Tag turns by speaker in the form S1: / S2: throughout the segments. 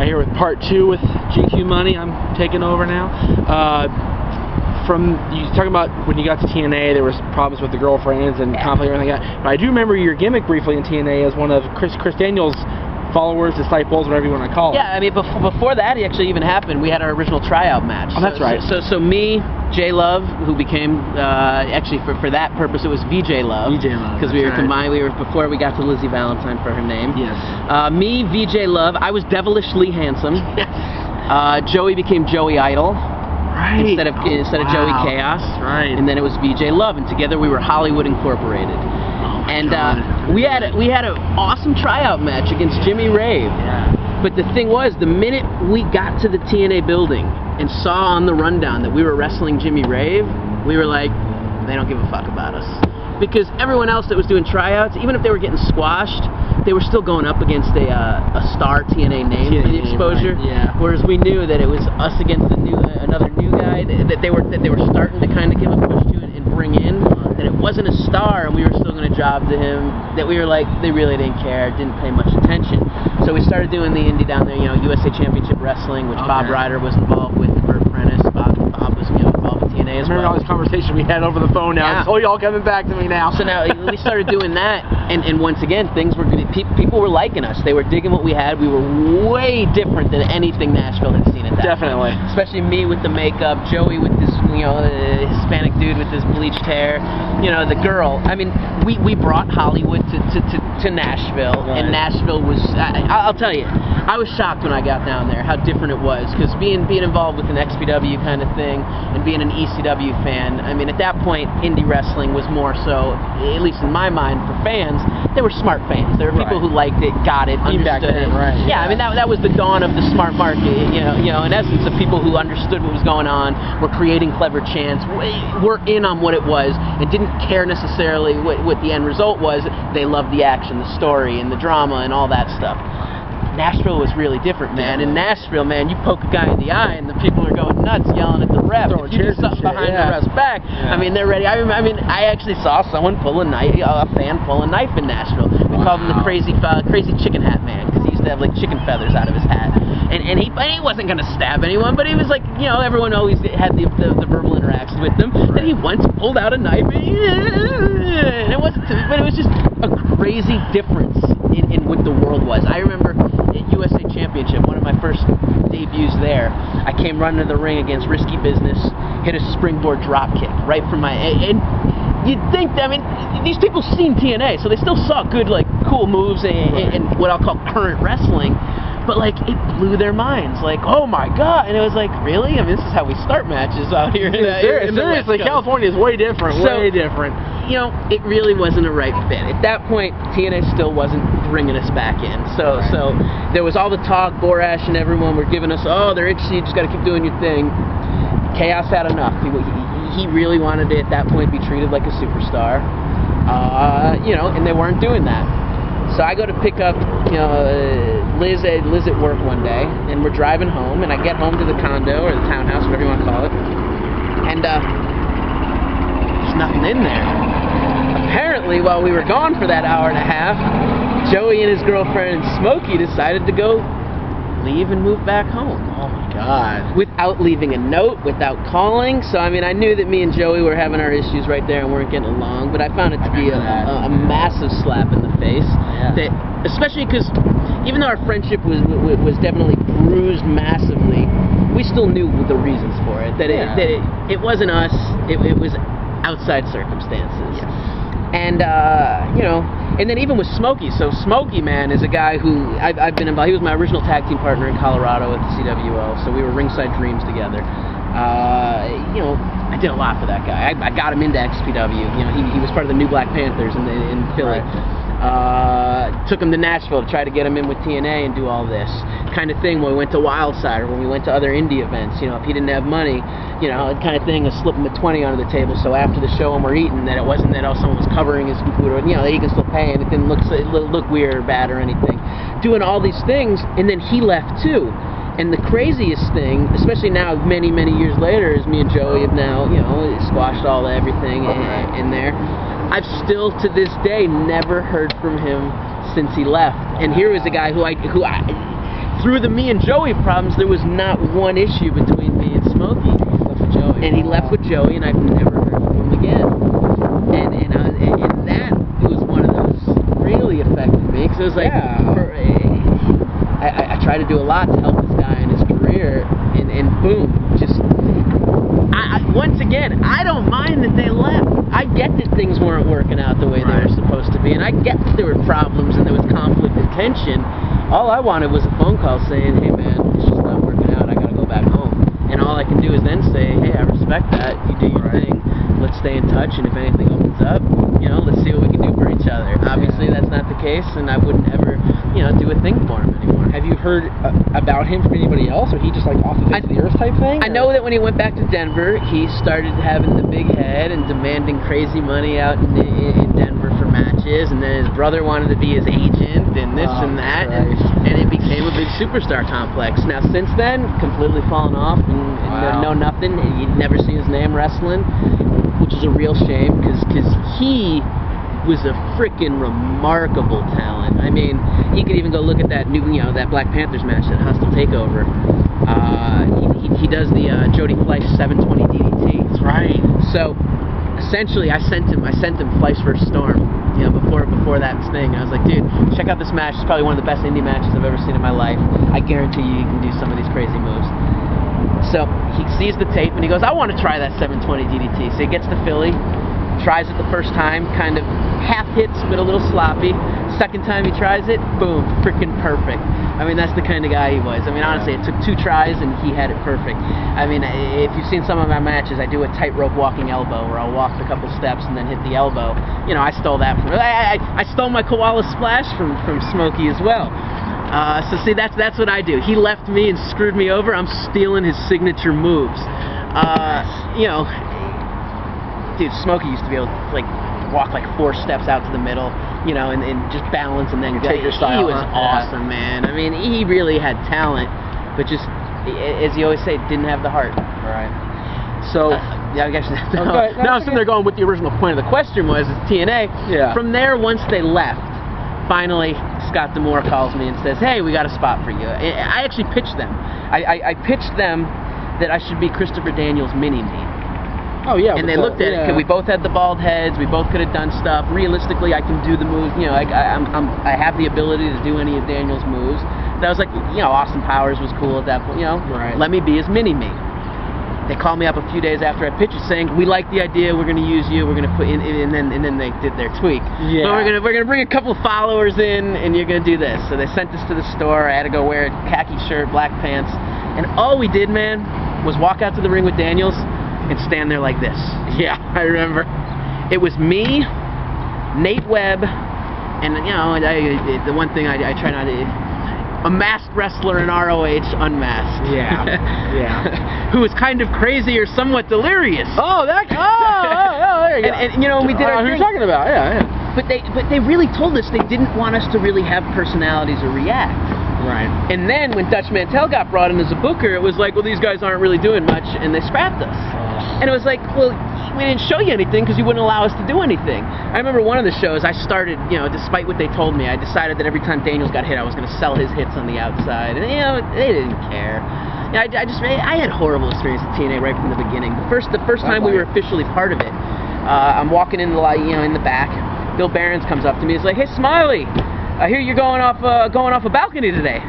S1: here with part 2 with GQ Money. I'm taking over now. From you talking about when you got to TNA, there was problems with the girlfriends and conflict and everything like that. But I do remember your gimmick briefly in TNA as one of Chris Daniels' followers, disciples, whatever you want to call it.
S2: Yeah, I mean, before that actually even happened, we had our original tryout match.
S1: Oh, that's right.
S2: So me, J Love, who became actually for that purpose it was VJ Love.
S1: VJ Love.
S2: Because we were combined. We were before we got to Lizzie Valentine for her name.
S1: Yes.
S2: Me, VJ Love. I was devilishly handsome.
S1: Yes.
S2: Joey became Joey Idol.
S1: Right.
S2: Instead of Joey Chaos.
S1: Right.
S2: And then it was VJ Love, and together we were Hollywood Incorporated. And we had an awesome tryout match against Jimmy Rave.
S1: Yeah.
S2: But the thing was, the minute we got to the TNA building and saw on the rundown that we were wrestling Jimmy Rave, we were like, they don't give a fuck about us. Because everyone else that was doing tryouts, even if they were getting squashed, they were still going up against a star TNA name for the exposure.
S1: Right, yeah.
S2: Whereas we knew that it was us against another new guy that they were starting to kind of give a push to and bring in. That it wasn't a star, and we were still going to job to him. That we were like, they really didn't care, didn't pay much attention. So we started doing the indie down there, USA Championship Wrestling, which Bob Ryder was involved with, and Bert Prentice. Bob was involved with TNA as well.
S1: I remember all this conversation we had over the phone now.
S2: Yeah.
S1: It's all coming back to me now.
S2: So now we started doing that, and once again, things were people were liking us. They were digging what we had. We were way different than anything Nashville had seen at that
S1: Definitely.
S2: time. Especially me with the makeup, Joey with this, Hispanic dude with his bleached hair, the girl. I mean, we brought Hollywood to Nashville,
S1: right.
S2: and Nashville was, I'll tell you, I was shocked when I got down there how different it was, because being involved with an XPW kind of thing, and being an ECW fan, I mean, at that point, indie wrestling was more so, at least in my mind, for fans, they were smart fans. There were people who liked it, got it, understood it.
S1: Right.
S2: Yeah, I mean, that was the dawn of the smart market, in essence, of people who understood what was going on, were creating clever chants, were in on what it was, and didn't care necessarily what the end result was. They loved the action, the story, and the drama, and all that stuff. Nashville was really different, man. In Nashville, man, you poke a guy in the eye and the people are going nuts, yelling at the ref. If you do something behind the ref's back, I mean, they're ready. I actually saw someone pull a knife, a fan pull a knife in Nashville. We called him the crazy chicken hat man, because he used to have like chicken feathers out of his hat. And he wasn't going to stab anyone, but he was like, everyone always had the verbal interactions with him. Then he once pulled out a knife, and it wasn't, but it was just a crazy difference in what the world was. I remember at USA Championship, one of my first debuts there, I came running to the ring against Risky Business, hit a springboard drop kick right from my, and you'd think, these people seen TNA, so they still saw good, cool moves and what I'll call current wrestling, but it blew their minds, oh my god, and it was like, really? I mean, this is how we start matches out here.
S1: Seriously, California is way different, way different.
S2: It really wasn't a right fit. At that point, TNA still wasn't bringing us back in. So there was all the talk, Borash and everyone were giving us, they're interested, you just got to keep doing your thing. Chaos had enough. He really wanted to, at that point, be treated like a superstar. And they weren't doing that. So I go to pick up, Liz at work one day, and we're driving home, and I get home to the condo, or the townhouse, whatever you want to call it, and there's nothing in there. Apparently, while we were gone for that hour and a half, Joey and his girlfriend Smokey decided to go leave and move back home.
S1: Oh my god.
S2: Without leaving a note, without calling. So, I knew that me and Joey were having our issues right there and weren't getting along, but I found it to be a massive slap in the face. Yeah. That, especially because even though our friendship was definitely bruised massively, we still knew the reasons for it. That it wasn't us, it was outside circumstances. Yes. And, and then even with Smokey. So Smokey, man, is a guy who I've been involved. He was my original tag team partner in Colorado at the CWO, so we were Ringside Dreams together. I did a lot for that guy. I got him into XPW. He was part of the New Black Panthers in Philly. Right. Took him to Nashville to try to get him in with TNA and do all this kind of thing. When we went to Wildside, or when we went to other indie events, if he didn't have money, kind of thing, slip him a 20 onto the table. So after the show and we're eating, that it wasn't that someone was covering his food, or he can still pay and it didn't look weird or bad or anything. Doing all these things, and then he left too. And the craziest thing, especially now, many years later, is me and Joey have now, squashed all everything in there. I've still, to this day, never heard from him since he left. And here was a guy who through the me and Joey problems, there was not one issue between me and Smokey. And he left with Joey, and I've never heard from him again. And that was one of those really affected me, because it was like, I try to do a lot to help this guy in his career, and boom, just, once again, I don't mind that they left. I get that things weren't working out the way they were supposed to be, and I get that there were problems and there was conflict and tension. All I wanted was a phone call saying, hey man, it's just not working out, I gotta go back home. And all I can do is then say, hey, I respect that, you do your thing, let's stay in touch, and if anything opens up, let's see what we can do for each other. Obviously that's not the case, and I wouldn't ever, do a thing for him anymore.
S1: Have you heard about him from anybody else, or he just like off the face of the earth type thing?
S2: I know that when he went back to Denver, he started having the big head and demanding crazy money out in Denver for matches, and then his brother wanted to be his agent, and this and that, and it became a big superstar complex. Now since then, completely fallen off, and know nothing, and you'd never see his name wrestling, which is a real shame, because he was a freaking remarkable talent. I mean, you could even go look at that new, that Black Panthers match, that Hostile Takeover. He does the Jody Fleisch 720 DDT.
S1: That's right.
S2: So essentially, I sent him Fleisch vs. Storm. Before that thing, I was like, dude, check out this match. It's probably one of the best indie matches I've ever seen in my life. I guarantee you can do some of these crazy moves. So he sees the tape and he goes, I want to try that 720 DDT. So he gets to Philly, tries it the first time, kind of half hits but a little sloppy. Second time he tries it, boom, freaking perfect. I mean, that's the kind of guy he was. I mean, honestly, it took 2 tries and he had it perfect. I mean, if you've seen some of my matches, I do a tightrope walking elbow where I'll walk a couple steps and then hit the elbow. I stole that from I stole my koala splash from Smokey as well. So see, that's what I do. He left me and screwed me over. I'm stealing his signature moves. Dude, Smokey used to be able to walk 4 steps out to the middle, and just balance and then go.
S1: Take your style.
S2: He was awesome, man. I mean, he really had talent, but just, as you always say, didn't have the heart.
S1: Right. So,
S2: I guess now I'm sitting there going, what the original point of the question was, is TNA.
S1: Yeah.
S2: From there, once they left, finally, Scott D'Amore calls me and says, hey, we got a spot for you. I actually pitched them. I pitched them that I should be Christopher Daniels' mini-me.
S1: Oh yeah.
S2: And they looked at it, because we both had the bald heads, we both could have done stuff. Realistically, I can do the moves, I have the ability to do any of Daniel's moves. And I was like, Austin Powers was cool at that point, let me be his mini-me. They called me up a few days after I pitched it saying, we like the idea, we're going to use you, we're going to put in, and then they did their tweak.
S1: Yeah.
S2: But we're gonna bring a couple of followers in, and you're going to do this. So they sent this to the store. I had to go wear a khaki shirt, black pants, and all we did, man, was walk out to the ring with Daniels and stand there like this. Yeah, I remember. It was me, Nate Webb, and the one thing I try not to, a masked wrestler in ROH unmasked.
S1: Yeah, yeah.
S2: Who was kind of crazy or somewhat delirious.
S1: Oh, there you go.
S2: And when we did our
S1: who
S2: thing,
S1: you're talking about? Yeah.
S2: But they really told us they didn't want us to really have personalities or react.
S1: Right.
S2: And then when Dutch Mantell got brought in as a booker, it was like, well, these guys aren't really doing much, and they scrapped us. And it was like, well, we didn't show you anything because you wouldn't allow us to do anything. I remember one of the shows I started, despite what they told me, I decided that every time Daniels got hit, I was going to sell his hits on the outside. And, they didn't care. I had horrible experience with TNA right from the beginning. The first time we were officially part of it, I'm walking in in the back. Bill Behrens comes up to me. He's like, hey, Smiley, I hear you're going off a balcony today.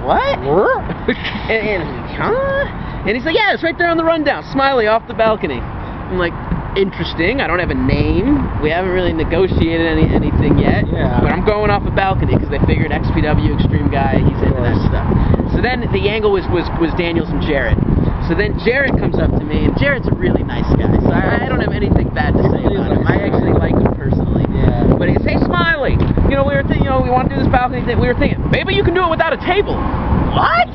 S2: What? And he's like, yeah, it's right there on the rundown. Smiley off the balcony. I'm like, interesting. I don't have a name. We haven't really negotiated anything yet.
S1: Yeah.
S2: But I'm going off a balcony because they figured XPW Extreme guy, he's into that stuff. So then the angle was Daniels and Jarrett. So then Jarrett comes up to me, and Jarrett's a really nice guy. So I don't have anything bad to say about him. I actually like him personally.
S1: Yeah.
S2: But he goes, hey, Smiley, we were thinking, we want to do this balcony thing. We were thinking, maybe you can do it without a table. What?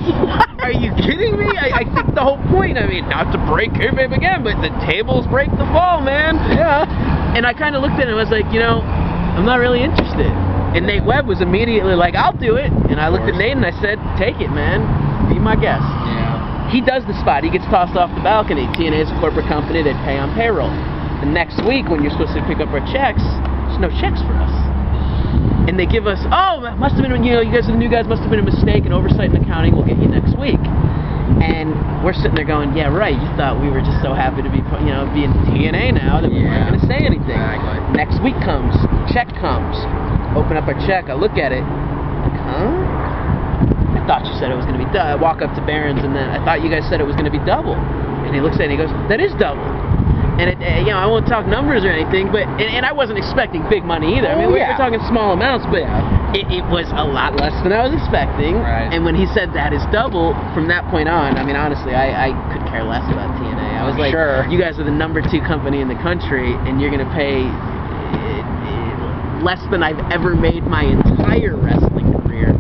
S2: Are you kidding me? I think the whole point, not to break kayfabe again, but the tables break the fall, man.
S1: Yeah.
S2: And I kind of looked at him and was like, I'm not really interested. And Nate Webb was immediately like, I'll do it. And I looked at Nate and I said, take it, man. Be my guest.
S1: Yeah.
S2: He does the spot. He gets tossed off the balcony. TNA is a corporate company. They pay on payroll. The next week, when you're supposed to pick up our checks, there's no checks for us. And they give us, oh, it must have been, you guys are the new guys, must have been a mistake, and oversight in accounting, we'll get you next week. And we're sitting there going, yeah, right, you thought we were just so happy to be, be in TNA now that we weren't going to say anything.
S1: Exactly.
S2: Next week comes, check comes, open up our check, I look at it, like, huh? I thought you said it was going to be I walk up to Barron's, and then I thought you guys said it was going to be double. And he looks at it and he goes, that is double. And it, I won't talk numbers or anything, but and I wasn't expecting big money either. I mean, we're talking small amounts, but it was a lot less than I was expecting.
S1: Right.
S2: And when he said that is double, from that point on, I mean, honestly, I could care less about TNA. I was like, you guys are the #2 company in the country, and you're going to pay less than I've ever made my entire wrestling career.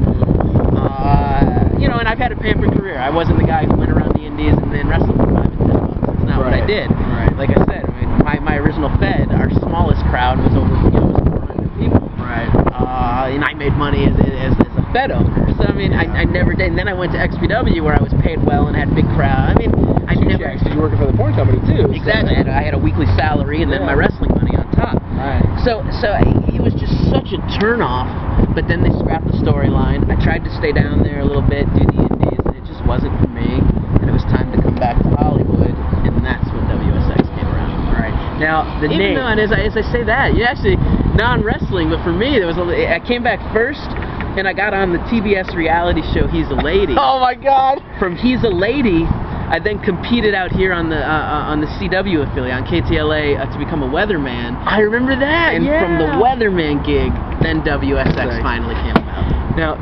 S2: And I've had a pampered career. I wasn't the guy who went around the indies and then wrestled for $5 and $10. That's not what I did.
S1: Right.
S2: Like I said, I mean, my original Fed, our smallest crowd was over 400 people.
S1: Right.
S2: And I made money as a Fed owner. So I mean, I never did. And then I went to XPW where I was paid well and had a big crowd. I mean, I never.
S1: Because you're working for the porn company too.
S2: Exactly.
S1: So.
S2: I had a weekly salary and then my wrestling money on top.
S1: Right.
S2: So it was just such a turnoff. But then they scrapped the storyline. I tried to stay down there a little bit, do the indies, and it just wasn't for me. And it was time to come back to Hollywood, and that's when WSX came around.
S1: Right. Now the name.
S2: Though, and as I say that, actually non-wrestling, but for me, I came back first, and I got on the TBS reality show He's a Lady.
S1: Oh my God!
S2: From He's a Lady, I then competed out here on the CW affiliate on KTLA to become a weatherman.
S1: I remember that.
S2: And from the weatherman gig, then WSX finally came about.
S1: Now,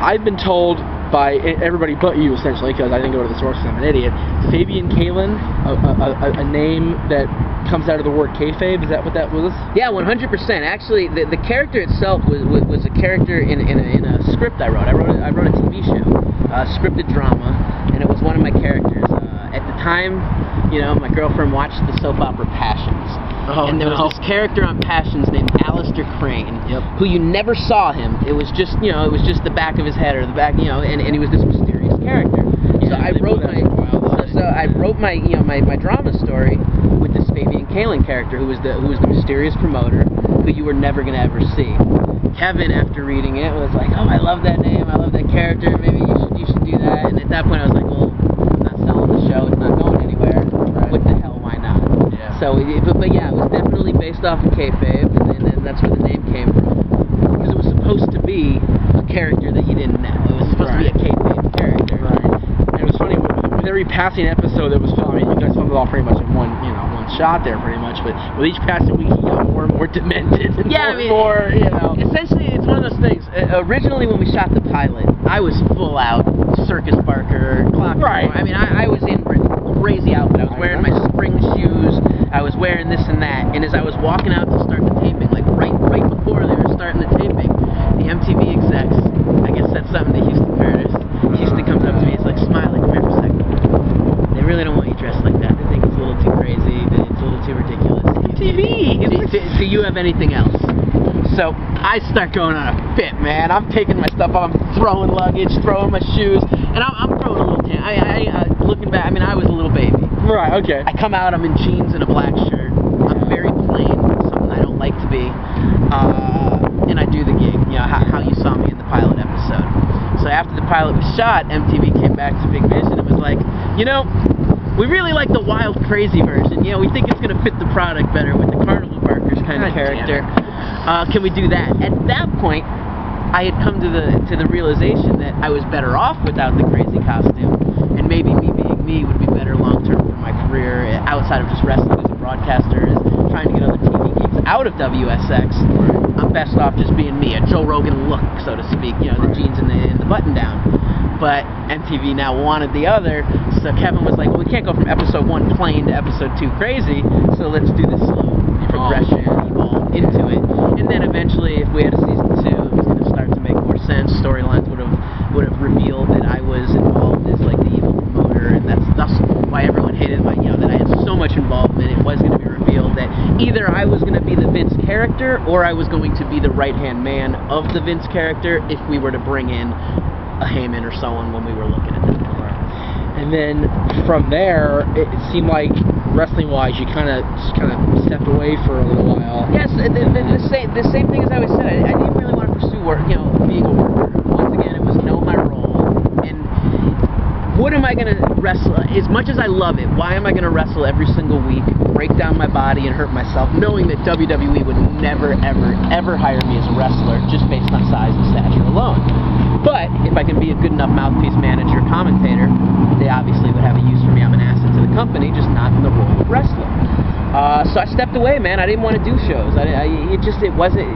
S1: I've been told by everybody but you, essentially, because I didn't go to the sources, I'm an idiot. Fabian Kalin, a name that comes out of the word kayfabe, is that what that was?
S2: Yeah, 100%. Actually, the character itself was a character in a script I wrote. I wrote a TV show, scripted drama, and it was one of my characters. At the time, my girlfriend watched the soap opera Passions.
S1: Oh,
S2: and there was this character on Passions named Alistair Crane, who you never saw him. It was just, the back of his head or the back, and he was this mysterious character. So I wrote my drama story with this Fabian Kalin character, who was the mysterious promoter, who you were never gonna ever see. Kevin, after reading it, was like, "Oh, I love that name. I love that character. Maybe you should do that." And at that point, I was like, "Well, I'm not selling the show. It's not going anywhere. What the hell? Why not?"
S1: Yeah.
S2: So, but yeah, it was definitely based off of kayfabe, and that's where the name came from. Because it was supposed to be a character that you didn't know. It was supposed to be a kayfabe character.
S1: Right. And it was funny with every passing episode that was filmed. I mean, you guys filmed it all pretty much in one shot there, pretty much. But with each passing week, he got more and more demented. And more,
S2: Essentially, it's one of those things. Originally, when we shot the pilot, I was full out Circus Barker, clock.
S1: Right.
S2: I mean, I was in crazy outfit. I was wearing my spring shoes. I was wearing this and that. And as I was walking out to start the taping, like right before they were starting the taping, the MTV execs, I guess that's something that Houston Paradise. Houston comes up to me. He's like, "Smiley, come here for a second. They really don't want you dressed like that. They think it's a little too crazy. That it's a little too ridiculous.
S1: TV.
S2: Do you have anything else?" So I start going on a fit, man. I'm taking my stuff off, I'm throwing luggage, throwing my shoes, and I'm throwing a little looking back, I mean, I was a little baby.
S1: Right, okay.
S2: I come out, I'm in jeans and a black shirt. I'm very plain, something I don't like to be. And I do the gig, how you saw me in the pilot episode. So after the pilot was shot, MTV came back to Big Vision and was like, we really like the wild, crazy version. We think it's going to fit the product better with the Carnival Barkers kind of character. Can we do that? At that point, I had come to the realization that I was better off without the crazy costume, and maybe me being me would be better long term for my career outside of just wrestling as a broadcaster, as trying to get other TV gigs out of WSX. I'm best off just being me, a Joe Rogan look, so to speak. The jeans and the button down. But MTV now wanted the other, so Kevin was like, "Well, we can't go from episode 1 plain to episode 2 crazy, so let's do this slow progression and evolve into it." And then eventually, if we had a season 2, it was going to start to make more sense. Storylines would have revealed that I was involved as like the evil promoter, and that's why everyone hated that I had so much involvement. It was going to be revealed that either I was going to be the Vince character, or I was going to be the right-hand man of the Vince character if we were to bring in a Heyman or someone when we were looking at that.
S1: And then from there, it seemed like wrestling wise, you kind of stepped away for a little while.
S2: Yes, the same thing as I always said. I didn't really want to pursue work, being a worker. Once again, it was know my role. And what am I going to wrestle? As much as I love it, why am I going to wrestle every single week, break down my body and hurt myself, knowing that WWE would never, ever, ever hire me as a wrestler just based on size and stature alone? But if I can be a good enough mouthpiece, manager, commentator, they obviously would have a use for me. I'm an asset to the company, just not in the role of wrestler. So I stepped away, man. I didn't want to do shows. It wasn't...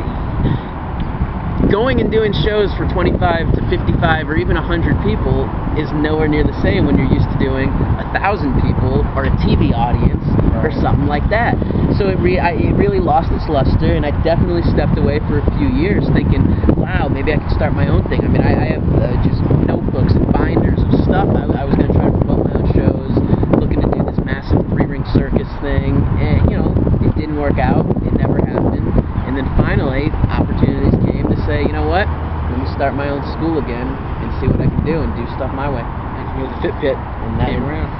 S2: Going and doing shows for 25 to 55 or even 100 people is nowhere near the same when you're used to doing 1,000 people or a TV audience or something like that. So it really lost its luster, and I definitely stepped away for a few years thinking, wow, maybe I could start my own thing. I mean, I have just notebooks and binders of stuff. I was going to try to promote my own shows, looking to do this massive 3-ring circus thing, and, it didn't work out. It never happened. And then finally, opportunities came to say, you know what, let me start my own school again and see what I can do and do stuff my way.
S1: The Fit Pit came around.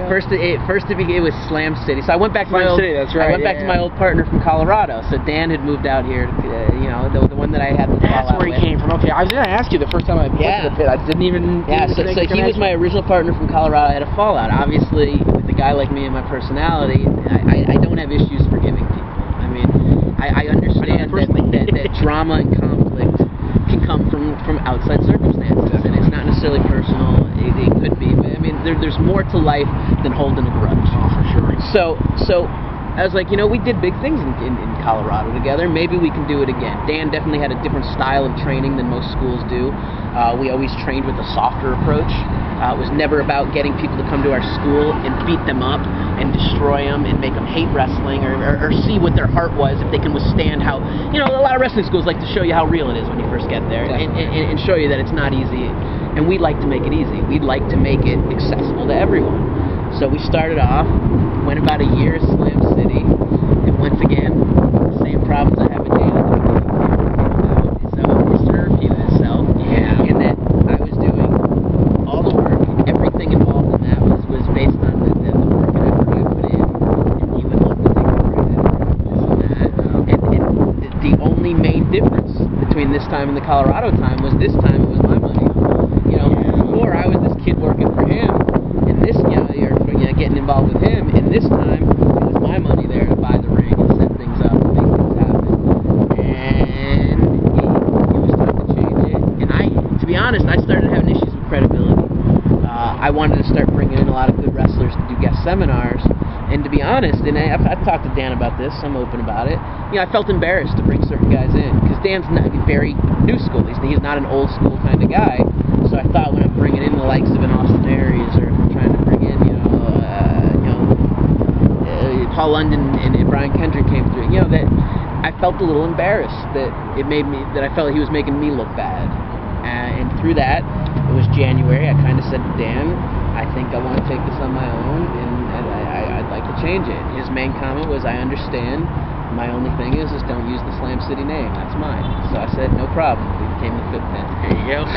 S2: First it was Slam City. So I went back to my old.
S1: That's right.
S2: I went back to my old partner from Colorado. So Dan had moved out here. The one that I had.
S1: That's where he came from. Okay, I was going to ask you the first time I went to the Pit. I didn't even.
S2: Yeah. So he was my original partner from Colorado. I had a fallout. Obviously, with a guy like me and my personality, I don't have issues forgiving people. I mean, I understand that drama and conflict can come from outside circumstances, and it's not necessarily personal. It could be, but I mean, there's more to life than holding a grudge.
S1: Oh, for sure.
S2: So I was like, we did big things in Colorado together. Maybe we can do it again. Dan definitely had a different style of training than most schools do. We always trained with a softer approach. It was never about getting people to come to our school and beat them up and destroy them and make them hate wrestling or see what their heart was, if they can withstand how, a lot of wrestling schools like to show you how real it is when you first get there and show you that it's not easy. And we'd like to make it easy. We'd like to make it accessible to everyone. So we started off, went about a year at Slam City, and once again, the same problems I have with Dana. So history repeated itself, and that I was doing all the work, everything involved in that was based on the work and effort I put in, and he would love to take credit for this and that. And the only main difference between this time and the Colorado time was this time it was my money. Before I was this kid working for him, and this, getting involved with him, and this time it was my money there to buy the ring and set things up and make things happen. And it was time to change it. And to be honest, I started having issues with credibility. I wanted to start bringing in a lot of good wrestlers to do guest seminars. And to be honest, and I've talked to Dan about this, I'm open about it, I felt embarrassed to bring certain guys in, because Dan's not very new school. He's not an old school kind of guy. So I thought when I'm bringing in the likes of an Austin Aries, or if I'm trying to bring in, Paul London and Brian Kendrick came through, that I felt a little embarrassed, that I felt he was making me look bad. And through that, it was January, I kind of said to Dan, I think I want to take this on my own, and I'd like to change it. His main comment was, I understand, my only thing is don't use the Slam City name, that's mine. So I said, no problem. We became the Fit Pit.
S1: There you go.